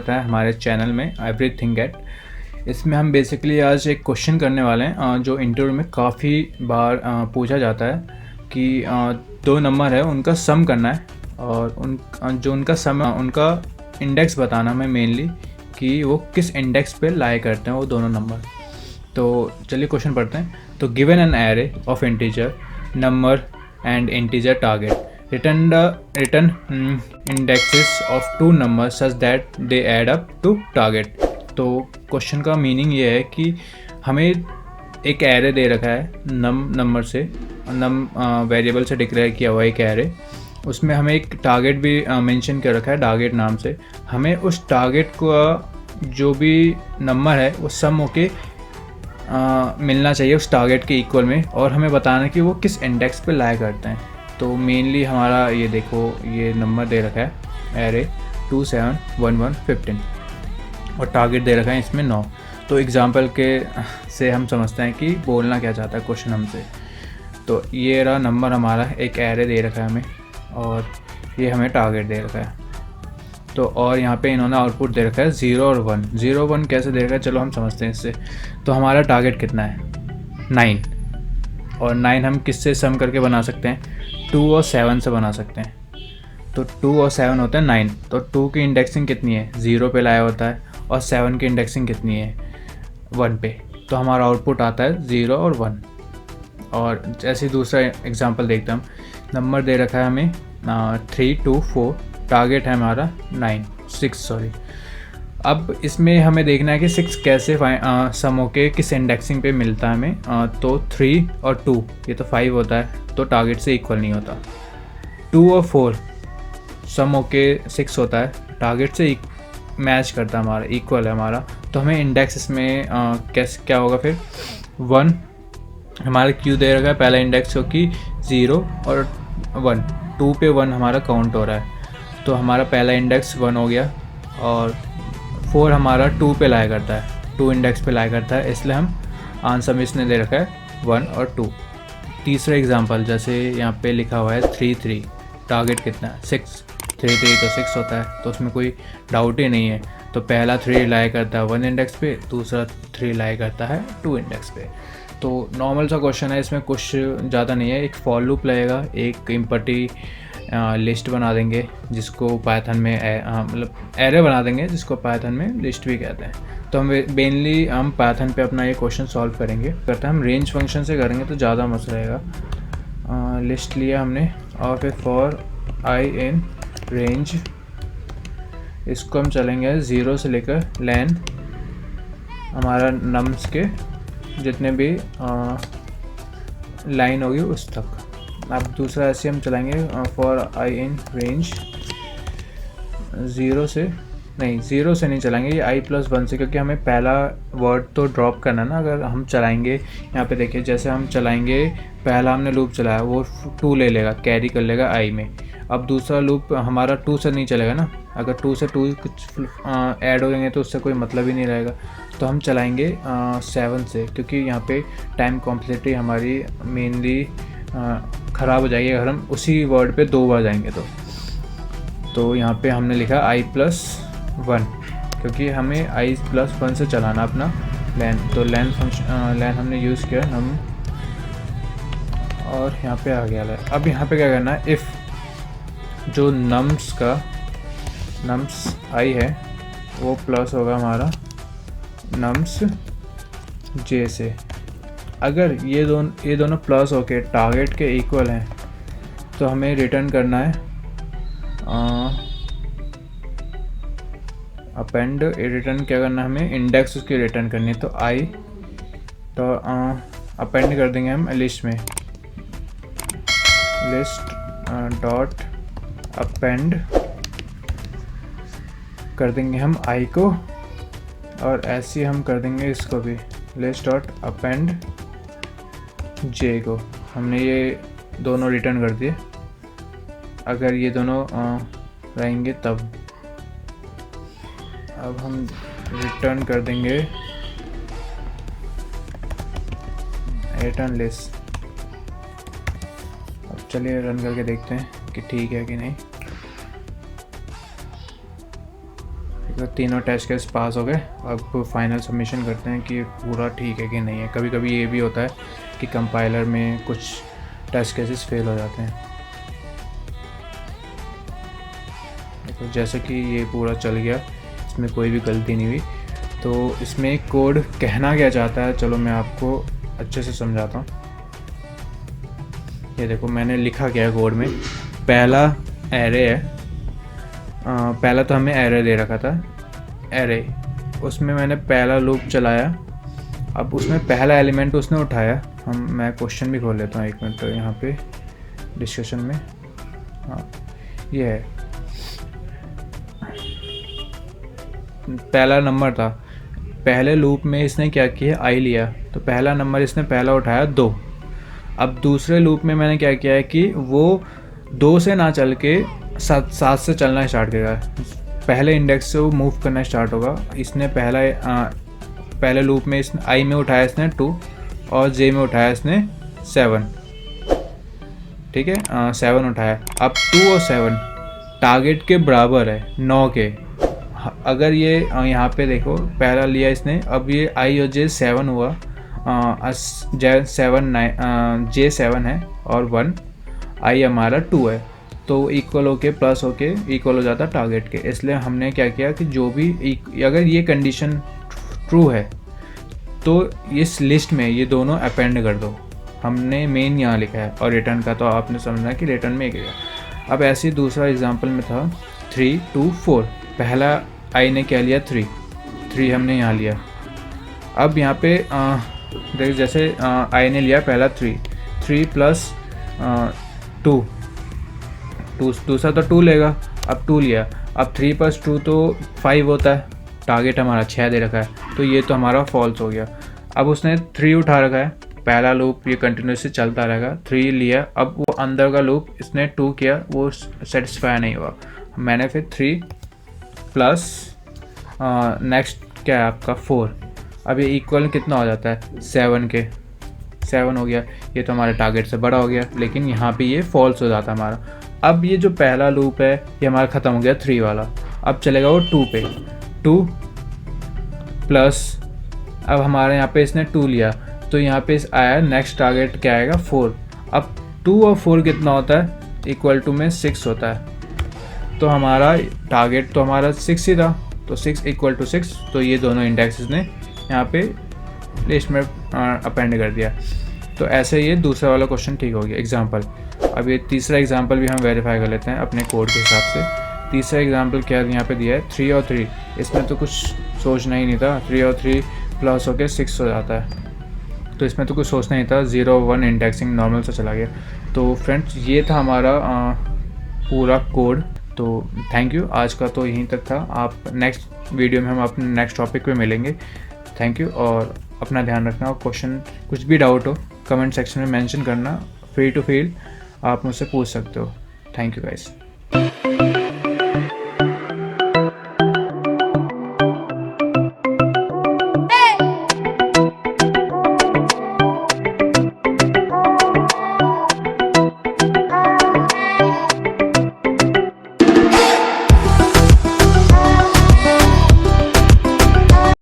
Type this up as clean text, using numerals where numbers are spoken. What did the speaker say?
है हमारे चैनल में एवरीथिंग गेट। इसमें हम बेसिकली आज एक क्वेश्चन करने वाले हैं जो इंटरव्यू में काफ़ी बार पूछा जाता है कि दो नंबर है उनका सम करना है और जो उनका सम है उनका इंडेक्स बताना हमें मेनली कि वो किस इंडेक्स पे लाई करते हैं वो दोनों नंबर। तो चलिए क्वेश्चन पढ़ते हैं। तो given an array of integer number and integer target return indexes of two numbers such that they add up to target। तो क्वेश्चन का मीनिंग ये है कि हमें एक एरे दे रखा है नंबर से वेरिएबल से डिक्लेयर किया हुआ एक एरे, उसमें हमें एक टारगेट भी मेंशन कर रखा है टारगेट नाम से। हमें उस टारगेट को जो भी नंबर है वो सम होके मिलना चाहिए उस टारगेट के इक्वल में, और हमें बताना कि वो किस इंडेक्स पे लाई करते हैं। तो मेनली हमारा ये देखो ये नंबर दे रखा है एरे 2 7 1 1 15 और टारगेट दे रखा है इसमें 9। तो एग्जांपल के से हम समझते हैं कि बोलना क्या चाहता है क्वेश्चन हमसे। तो ये रहा नंबर हमारा, एक एरे दे रखा है हमें और ये हमें टारगेट दे रखा है। तो और यहाँ पे इन्होंने आउटपुट दे रखा है 0 और 1। 0 1 कैसे दे रखा है चलो हम समझते हैं इससे। तो हमारा टारगेट कितना है 9, और 9 हम किससे सम करके बना सकते हैं 2 और 7 से बना सकते हैं। तो 2 और 7 होता है 9। तो 2 की इंडेक्सिंग कितनी है 0 पे लाया होता है और 7 की इंडेक्सिंग कितनी है 1 पे। तो हमारा आउटपुट आता है 0 और 1। और जैसे दूसरा एग्जांपल देखते हैं हम। नंबर दे रखा है हमें 3 2 4, टारगेट है हमारा 6 सॉरी। अब इसमें हमें देखना है कि 6 कैसे सम होके किस इंडेक्सिंग पे मिलता है हमें। तो 3 और 2 ये तो 5 होता है तो टारगेट से इक्वल नहीं होता। 2 और 4 सम होके 6 होता है, टारगेट से मैच करता है हमारा, इक्वल है हमारा। तो हमें इंडेक्स इसमें कैसे क्या होगा फिर 1 हमारा क्यू दे रखा है पहला इंडेक्स क्योंकि 0 और 1, 2 पे 1 हमारा काउंट हो रहा है। तो हमारा पहला इंडेक्स 1 हो गया और 4 हमारा 2 पे लाया करता है, 2 इंडेक्स पे लाया करता है, इसलिए हम आंसर में इसने दे रखा है 1 और 2। तीसरा एग्जांपल जैसे यहाँ पे लिखा हुआ है 3 3, टारगेट कितना है 6, 3 3 तो 6 होता है, तो उसमें कोई डाउट ही नहीं है। तो पहला 3 लाया करता है 1 इंडेक्स पे, दूसरा 3 लाया करता है 2 इंडेक्स पे। तो नॉर्मल सा क्वेश्चन है, इसमें कुछ ज़्यादा नहीं है। एक फॉर लूप लगेगा, एक इम्पटी लिस्ट बना देंगे जिसको पाइथन में मतलब एरे बना देंगे जिसको पाइथन में लिस्ट भी कहते हैं। तो हम मेनली हम पाइथन पे अपना ये क्वेश्चन सॉल्व करेंगे। हम रेंज फंक्शन से करेंगे तो ज़्यादा मस्त रहेगा। लिस्ट लिया हमने और फिर फॉर आई इन रेंज, इसको हम चलेंगे 0 से लेकर लेन हमारा नम्स के जितने भी लाइन होगी उस तक। अब दूसरा ऐसे हम चलाएंगे फॉर आई इन रेंज 0 से नहीं चलाएंगे, ये i+1 से, क्योंकि हमें पहला वर्ड तो ड्रॉप करना है ना। अगर हम चलाएंगे यहाँ पे देखिए जैसे हम चलाएंगे, पहला हमने लूप चलाया वो 2 ले लेगा, कैरी कर लेगा i में। अब दूसरा लूप हमारा 2 से नहीं चलेगा ना, अगर 2 से 2 कुछ ऐड हो जाएंगे तो उससे कोई मतलब ही नहीं रहेगा। तो हम चलाएंगे 7 से, क्योंकि यहाँ पे टाइम कॉम्प्लेक्सिटी हमारी मेनली ख़राब हो जाएगी अगर हम उसी वर्ड पे 2 बार जाएंगे। तो यहाँ पे हमने लिखा i+1, क्योंकि हमें i+1 से चलाना अपना लैन। तो लैन फंक्शन लैन हमने यूज़ किया हम, और यहाँ पे आ गया। अब यहाँ पे क्या करना है, इफ़ जो नम्स i है वो प्लस होगा हमारा नम्स j से। अगर ये दोनों प्लस होके टारगेट के इक्वल हैं तो हमें रिटर्न करना है अपेंड। रिटर्न क्या करना है हमें, इंडेक्स उसकी रिटर्न करनी है। तो अपेंड कर देंगे हम लिस्ट में, लिस्ट डॉट अपेंड कर देंगे हम i को, और ऐसे हम कर देंगे इसको भी लिस्ट डॉट अपेंड j को। हमने ये दोनों रिटर्न कर दिए। अगर ये दोनों रहेंगे तब अब हम रिटर्न कर देंगे रिटर्न लिस्ट। अब चलिए रन करके देखते हैं कि ठीक है कि नहीं। तो तीनों टेस्ट केस पास हो गए। अब फाइनल सबमिशन करते हैं कि पूरा ठीक है कि नहीं है। कभी कभी ये भी होता है कि कंपाइलर में कुछ टेस्ट केसेस फेल हो जाते हैं। तो जैसे कि ये पूरा चल गया, इसमें कोई भी गलती नहीं हुई। तो इसमें कोड कहना क्या चाहता है, चलो मैं आपको अच्छे से समझाता हूँ। ये देखो मैंने लिखा क्या है कोड में। पहला एरे है, पहला तो हमें एरे दे रखा था एरे, उसमें मैंने पहला लूप चलाया। अब उसमें पहला एलिमेंट उसने उठाया। मैं क्वेश्चन भी खोल लेता हूँ 1 मिनट। तो यहाँ पे डिस्कशन में हाँ ये है, पहला नंबर था। पहले लूप में इसने क्या किया, आई लिया, तो पहला नंबर इसने पहला उठाया 2। अब दूसरे लूप में मैंने क्या किया है कि वो 2 से ना चल के 7 से चलना स्टार्ट करेगा। पहले इंडेक्स से वो मूव करना स्टार्ट होगा। इसने पहले लूप में इसने आई में उठाया इसने 2 और जे में उठाया इसने 7। ठीक है, 7 उठाया। अब 2 और 7 टारगेट के बराबर है 9 के। अगर ये यहाँ पे देखो पहला लिया इसने, अब ये आई और जे 7 हुआ, जे 7 है और 1, आई हमारा 2 है, तो इक्वल होके प्लस होके इक्वल हो जाता टारगेट के। इसलिए हमने क्या किया कि जो भी अगर ये कंडीशन ट्रू है तो इस लिस्ट में ये दोनों अपेंड कर दो। हमने मेन यहाँ लिखा है और रिटर्न का तो आपने समझना कि रिटर्न में एक है। अब ऐसे ही दूसरा एग्जांपल में था 3 2 4। पहला आई ने क्या लिया 3 हमने यहाँ लिया। अब यहाँ पे देख जैसे आई ने लिया पहला 3 प्लस 2, दूसरा तो 2 लेगा। अब 2 लिया, अब 3 प्लस 2 तो 5 होता है। टारगेट हमारा 6 दे रखा है, तो ये तो हमारा फॉल्स हो गया। अब उसने 3 उठा रखा है, पहला लूप ये कंटिन्यूसली चलता रहेगा। 3 लिया, अब वो अंदर का लूप इसने 2 किया, वो सेटिस्फाई नहीं हुआ। मैंने फिर 3 प्लस नेक्स्ट क्या है आपका 4। अब ये इक्वल कितना हो जाता है 7 के, 7 हो गया। ये तो हमारे टारगेट से बड़ा हो गया, लेकिन यहाँ पे ये फॉल्स हो जाता है हमारा। अब ये जो पहला लूप है ये हमारा ख़त्म हो गया 3 वाला। अब चलेगा वो 2 पे, 2 प्लस अब हमारे यहाँ पे इसने 2 लिया, तो यहाँ पे आया नेक्स्ट टारगेट क्या आएगा 4। अब 2 और 4 कितना होता है, इक्वल टू में 6 होता है। तो हमारा टारगेट तो हमारा 6 ही था, तो 6 इक्वल टू 6। तो ये दोनों इंडेक्सेस ने यहाँ पे लिस्ट में अपेंड कर दिया। तो ऐसे ये दूसरा वाला क्वेश्चन ठीक हो गया एग्जाम्पल। अब ये तीसरा एग्जाम्पल भी हम वेरीफाई कर लेते हैं अपने कोड के हिसाब से। तीसरा एग्जाम्पल क्या यहाँ पे दिया है 3 और 3। इसमें तो कुछ सोचना ही नहीं था, 3 और 3 प्लस होकर 6 हो जाता है, तो इसमें तो कुछ सोचना नहीं था। 0 1 इंडेक्सिंग नॉर्मल से चला गया। तो फ्रेंड्स ये था हमारा पूरा कोड। तो थैंक यू, आज का तो यहीं तक था। आप नेक्स्ट वीडियो में हम अपने नेक्स्ट टॉपिक पे मिलेंगे। थैंक यू और अपना ध्यान रखना। और क्वेश्चन कुछ भी डाउट हो कमेंट सेक्शन में मेंशन करना, फ्री टू फील आप मुझसे पूछ सकते हो। Thank you guys.